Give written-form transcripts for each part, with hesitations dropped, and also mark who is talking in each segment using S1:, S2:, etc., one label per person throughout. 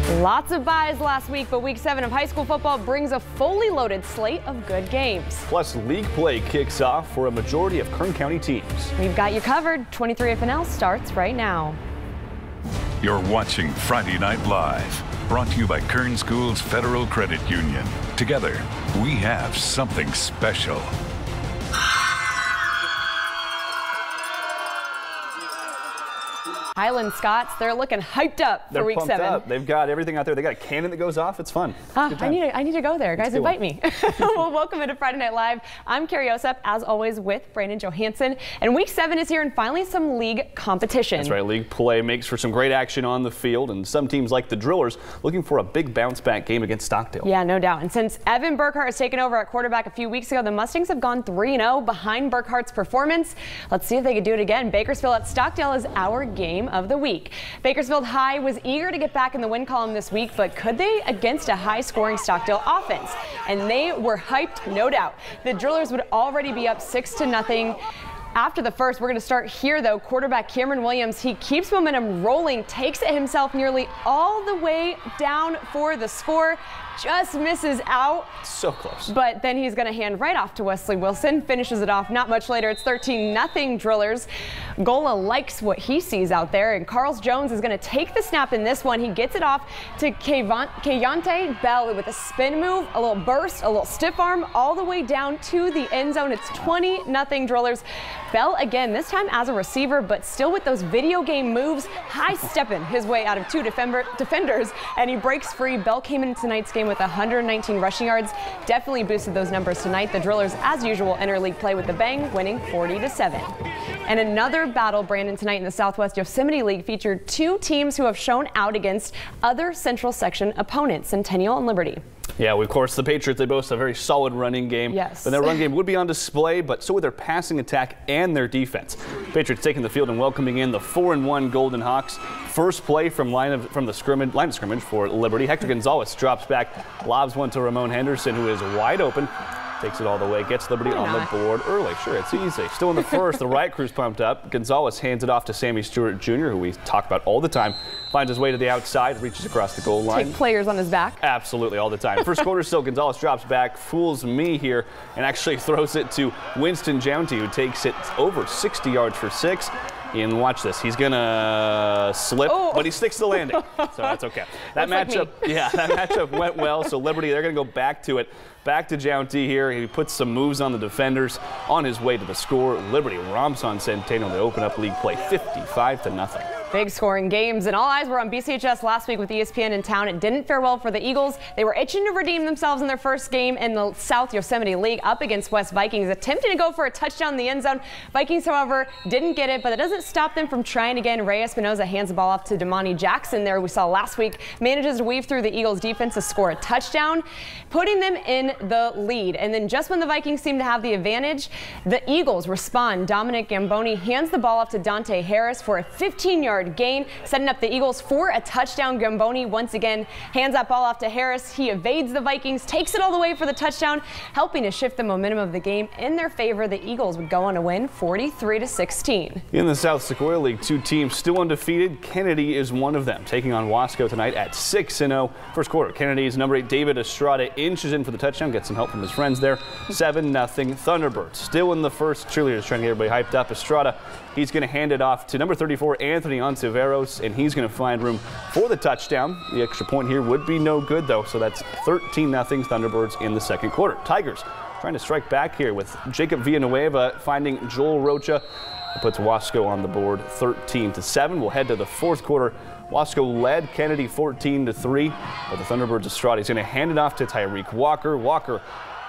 S1: Lots of byes last week, but week 7 of high school football brings a fully loaded slate of good games.
S2: Plus, league play kicks off for a majority of Kern County teams.
S1: We've got you covered. 23 FNL starts right now.
S3: You're watching Friday Night Live, brought to you by Kern Schools Federal Credit Union. Together, we have something special.
S1: Highland Scots, they're looking hyped up for week 7.
S2: Up. They've got everything out there. They got a cannon that goes off. It's fun.
S1: I need to go there. Guys, invite me. Well, welcome into Friday Night Live. I'm Carrie Osep, as always, with Brandon Johansson. And week 7 is here, and finally some league competition.
S2: That's right. League play makes for some great action on the field, and some teams like the Drillers looking for a big bounce-back game against Stockdale.
S1: Yeah, no doubt. And since Evan Burkhart has taken over at quarterback a few weeks ago, the Mustangs have gone 3-0 behind Burkhart's performance. Let's see if they can do it again. Bakersfield at Stockdale is our game of the week. Bakersfield High was eager to get back in the win column this week, but could they against a high-scoring Stockdale offense? And they were hyped, no doubt. The Drillers would already be up 6-0. After the first, we're going to start here, though. Quarterback Cameron Williams, he keeps momentum rolling, takes it himself nearly all the way down for the score. Just misses out. So close. But then he's going to hand right off to Wesley Wilson. Finishes it off not much later. It's 13-0 Drillers. Gola likes what he sees out there, and Carls Jones is going to take the snap in this one. He gets it off to Kayonte Bell with a spin move, a little burst, a little stiff arm, all the way down to the end zone. It's 20-0 Drillers. Bell again, this time as a receiver, but still with those video game moves, high-stepping his way out of 2 defenders, and he breaks free. Bell came into tonight's game with 119 rushing yards. Definitely boosted those numbers tonight. The Drillers, as usual, enter league play with the bang, winning 40-7. And another battle, Brandon, tonight in the Southwest Yosemite League featured 2 teams who have shown out against other Central Section opponents, Centennial and Liberty.
S2: Yeah, of course, the Patriots, they boast a very solid running game. Yes. But their run game would be on display, but so would their passing attack and their defense. Patriots taking the field and welcoming in the 4-1 Golden Hawks. First play from line of scrimmage for Liberty. Hector Gonzalez drops back, lobs one to Ramon Henderson, who is wide open. Takes it all the way, gets Liberty on the board early. Sure, it's easy. Still in the first, the Riot Crew's pumped up. Gonzalez hands it off to Sammy Stewart Jr., who we talk about all the time. Finds his way to the outside, reaches across the goal line.
S1: Take players on his back.
S2: Absolutely, all the time. First quarter still, Gonzalez drops back, fools me here, and actually throws it to Winston Jounty, who takes it over 60 yards for 6. And watch this. He's gonna slip, but he sticks the landing, so that's okay. That matchup, that matchup went well. So Liberty, they're gonna go back to it. Back to Jounty here. He puts some moves on the defenders on his way to the score. Liberty romps on Centennial to open up league play 55-0.
S1: Big scoring games, and all eyes were on BCHS last week with ESPN in town. It didn't fare well for the Eagles. They were itching to redeem themselves in their first game in the South Yosemite League up against West Vikings, attempting to go for a touchdown in the end zone. Vikings, however, didn't get it, but it doesn't stop them from trying again. Ray Espinoza hands the ball off to Damani Jackson there, we saw last week, manages to weave through the Eagles defense to score a touchdown, putting them in the lead. And then just when the Vikings seem to have the advantage, the Eagles respond. Dominic Gamboni hands the ball off to Dante Harris for a 15-yard gain, setting up the Eagles for a touchdown. Gamboni once again hands that ball off to Harris. He evades the Vikings, takes it all the way for the touchdown, helping to shift the momentum of the game in their favor. The Eagles would go on to win 43-16.
S2: In the South Sequoia League, 2 teams still undefeated. Kennedy is one of them, taking on Wasco tonight at 6-0. First quarter, Kennedy's number 8 David Estrada inches in for the touchdown, gets some help from his friends there. 7-0 Thunderbirds. Still in the first, cheerleaders trying to get everybody hyped up. Estrada, he's going to hand it off to number 34 Anthony Ontiveros, and he's going to find room for the touchdown. The extra point here would be no good, though, so that's 13-0 Thunderbirds in the second quarter. Tigers trying to strike back here with Jacob Villanueva finding Joel Rocha. It puts Wasco on the board 13-7. We'll head to the fourth quarter. Wasco led Kennedy 14-3, but the Thunderbirds Estrada is going to hand it off to Tyreek Walker. Walker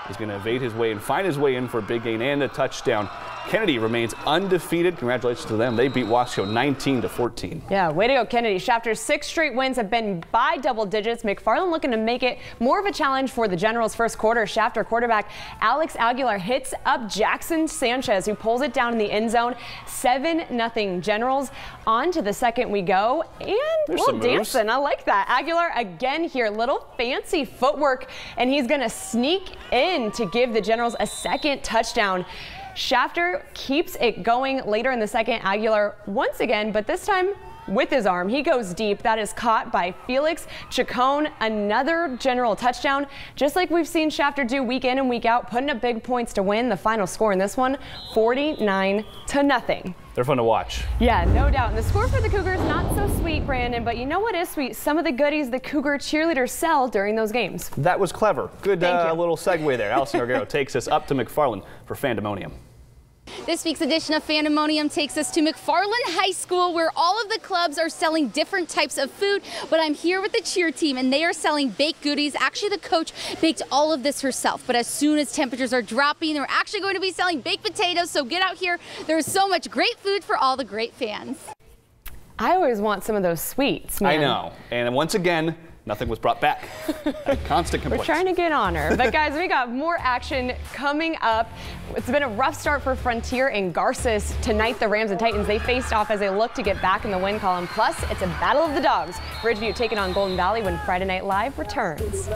S2: is going to evade his way and find his way in for a big gain and a touchdown. Kennedy remains undefeated. Congratulations to them. They beat Wasco 19-14.
S1: Yeah, way to go, Kennedy. Shafter's 6 straight wins have been by double digits. McFarland looking to make it more of a challenge for the Generals. First quarter, Shafter quarterback Alex Aguilar hits up Jackson Sanchez, who pulls it down in the end zone. 7-0 Generals. On to the second we go, and
S2: There's
S1: little dancing. I like that. Aguilar again here, little fancy footwork, and he's going to sneak in to give the Generals a second touchdown. Shafter keeps it going later in the second. Aguilar once again, but this time with his arm. He goes deep. That is caught by Felix Chacon. Another general touchdown, just like we've seen Shafter do week in and week out, putting up big points to win. The final score in this one, 49-0.
S2: They're fun to watch.
S1: Yeah, no doubt. And the score for the Cougars, not so sweet, Brandon, but you know what is sweet? Some of the goodies the Cougar cheerleaders sell during those games.
S2: That was clever. Good little segue there. Allison Gargaro takes us up to McFarland for Fandemonium.
S4: This week's edition of Fandemonium takes us to McFarland High School, where all of the clubs are selling different types of food. But I'm here with the cheer team, and they are selling baked goodies. Actually, the coach baked all of this herself. But as soon as temperatures are dropping, they're actually going to be selling baked potatoes. So get out here. There's so much great food for all the great fans.
S1: I always want some of those sweets, man.
S2: I know. And once again, nothing was brought back. Constant complaints.
S1: We're trying to get on her. But guys, we got more action coming up. It's been a rough start for Frontier and Garces. Tonight, the Rams and Titans, they faced off as they look to get back in the win column. Plus, it's a battle of the dogs. Ridgeview taking on Golden Valley when Friday Night Live returns.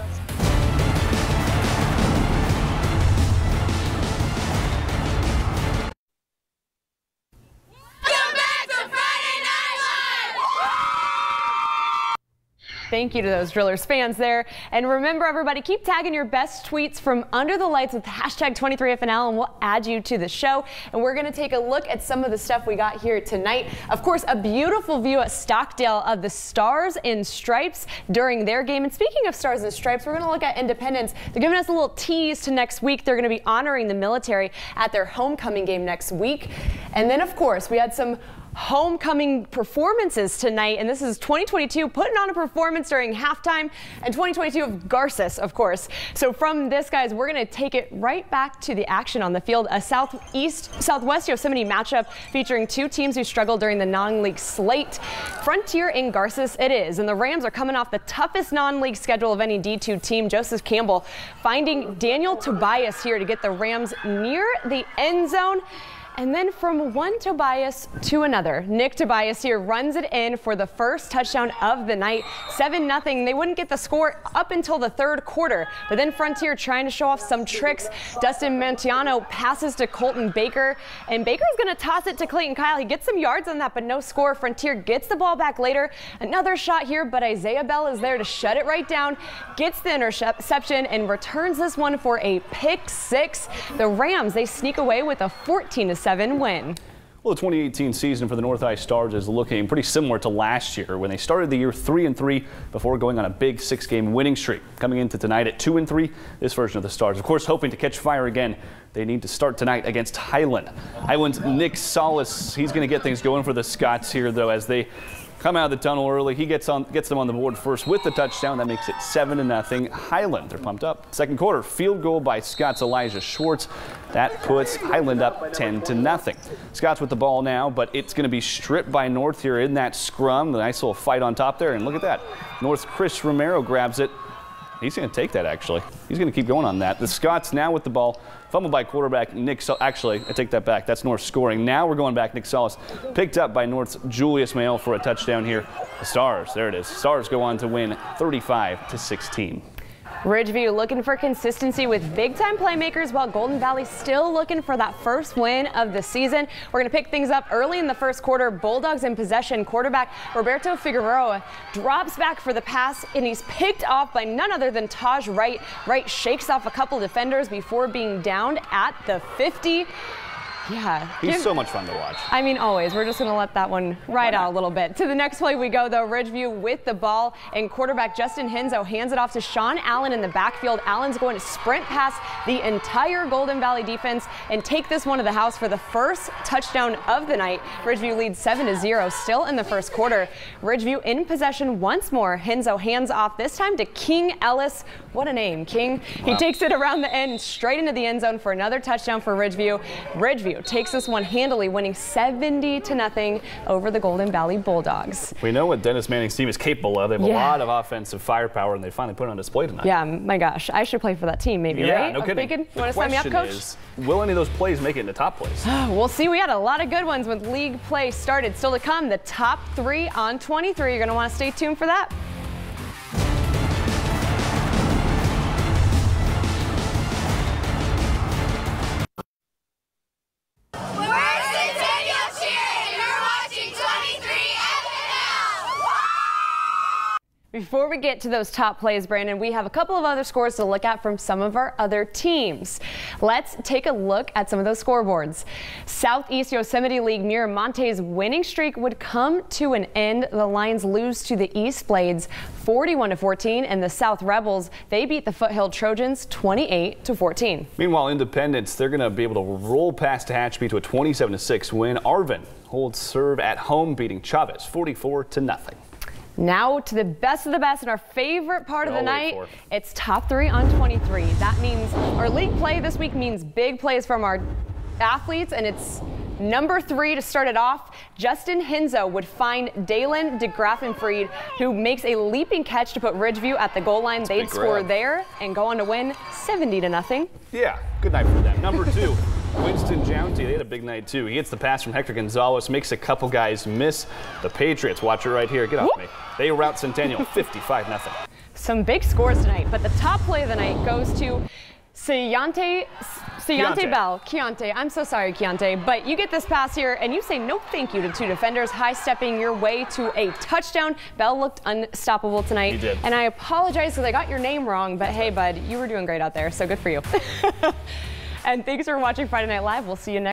S1: Thank you to those Drillers fans there. And remember, everybody, keep tagging your best tweets from under the lights with hashtag 23FNL, and we'll add you to the show. And we're going to take a look at some of the stuff we got here tonight. Of course, a beautiful view at Stockdale of the Stars and Stripes during their game. And speaking of Stars and Stripes, we're going to look at Independence. They're giving us a little tease to next week. They're going to be honoring the military at their homecoming game next week. And then, of course, we had some homecoming performances tonight, and this is 2022 putting on a performance during halftime, and 2022 of Garces, of course. So from this, guys, we're going to take it right back to the action on the field. A Southwest Yosemite matchup featuring two teams who struggled during the non-league slate. Frontier and Garces it is, and the Rams are coming off the toughest non-league schedule of any D2 team. Joseph Campbell finding Daniel Tobias here to get the Rams near the end zone. And then from one Tobias to another, Nick Tobias here runs it in for the first touchdown of the night. 7-0. They wouldn't get the score up until the third quarter. But then Frontier trying to show off some tricks. Dustin Mantiano passes to Colton Baker. And Baker's going to toss it to Clayton Kyle. He gets some yards on that, but no score. Frontier gets the ball back later. Another shot here, but Isaiah Bell is there to shut it right down. Gets the interception and returns this one for a pick six. The Rams, they sneak away with a 14-7 win.
S2: Well, the 2018 season for the North High Stars is looking pretty similar to last year when they started the year 3-3 before going on a big 6-game winning streak. Coming into tonight at 2-3, this version of the Stars, of course, hoping to catch fire again. They need to start tonight against Highland. Highland's Nick Solis, he's going to get things going for the Scots here, though, as they come out of the tunnel early. He gets them on the board first with the touchdown. That makes it 7-0 Highland. They're pumped up. Second quarter, field goal by Scott's Elijah Schwartz. That puts Highland up 10-0. Scott's with the ball now, but it's going to be stripped by North here in that scrum. The nice little fight on top there, and look at that. North's Chris Romero grabs it. He's going to take that, actually. He's going to keep going on that. The Scots now with the ball. Fumbled by quarterback Nick Solis. Actually, I take that back. That's North scoring. Now we're going back. Nick Solis picked up by North's Julius Mail for a touchdown here. The Stars, there it is. Stars go on to win 35-16.
S1: Ridgeview looking for consistency with big-time playmakers, while Golden Valley still looking for that first win of the season. We're going to pick things up early in the first quarter. Bulldogs in possession. Quarterback Roberto Figueroa drops back for the pass, and he's picked off by none other than Taj Wright. Wright shakes off a couple defenders before being downed at the 50. Yeah.
S2: He's so much fun to watch.
S1: I mean, always. We're just going to let that one ride out a little bit. To the next play we go, though. Ridgeview with the ball, and quarterback Justin Henzo hands it off to Sean Allen in the backfield. Allen's going to sprint past the entire Golden Valley defense and take this one to the house for the first touchdown of the night. Ridgeview leads 7-0 still in the first quarter. Ridgeview in possession once more. Henzo hands off, this time to King Ellis. What a name, King. Wow. He takes it around the end, straight into the end zone for another touchdown for Ridgeview. Ridgeview takes this one handily, winning 70-0 over the Golden Valley Bulldogs.
S2: We know what Dennis Manning's team is capable of. They have a lot of offensive firepower, and they finally put it on display tonight.
S1: Yeah, my gosh. I should play for that team maybe,
S2: yeah,
S1: right?
S2: No kidding.
S1: You want to sign me up, Coach?
S2: Is, will any of those plays make it into top plays?
S1: We'll see. We had a lot of good ones with league play started. Still to come, the top 3 on 23. You're going to want to stay tuned for that.
S5: We're Centennial Cheer, and you're watching 23FNL!
S1: Before we get to those top plays, Brandon, we have a couple of other scores to look at from some of our other teams. Let's take a look at some of those scoreboards. Southeast Yosemite League Miramonte's winning streak would come to an end. The Lions lose to the East Blades 41-14, and the South Rebels, they beat the Foothill Trojans 28-14. Meanwhile,
S2: Independence, they're going to be able to roll past Tehachapi to a 27-6 win. Arvin holds serve at home, beating Chavez 44-0.
S1: Now to the best of the best and our favorite part of the night. It's top 3 on 23. That means our league play this week means big plays from our athletes, and it's number 3 to start it off. Justin Hinzo would find Dalen DeGraffenfried, who makes a leaping catch to put Ridgeview at the goal line. They'd score there and go on to win 70-0.
S2: Yeah, good night for them. Number 2. Winston Jounty, they had a big night too. He gets the pass from Hector Gonzalez, makes a couple guys miss. The Patriots, watch it right here, get off me. They rout Centennial 55-0.
S1: Some big scores tonight, but the top play of the night goes to Keontae Bell. Keontae, I'm so sorry, Keontae, but you get this pass here and you say no thank you to 2 defenders, high-stepping your way to a touchdown. Bell looked unstoppable tonight.
S2: He did.
S1: And I apologize because I got your name wrong, but hey, bud, you were doing great out there, so good for you. And thanks for watching Friday Night Live. We'll see you next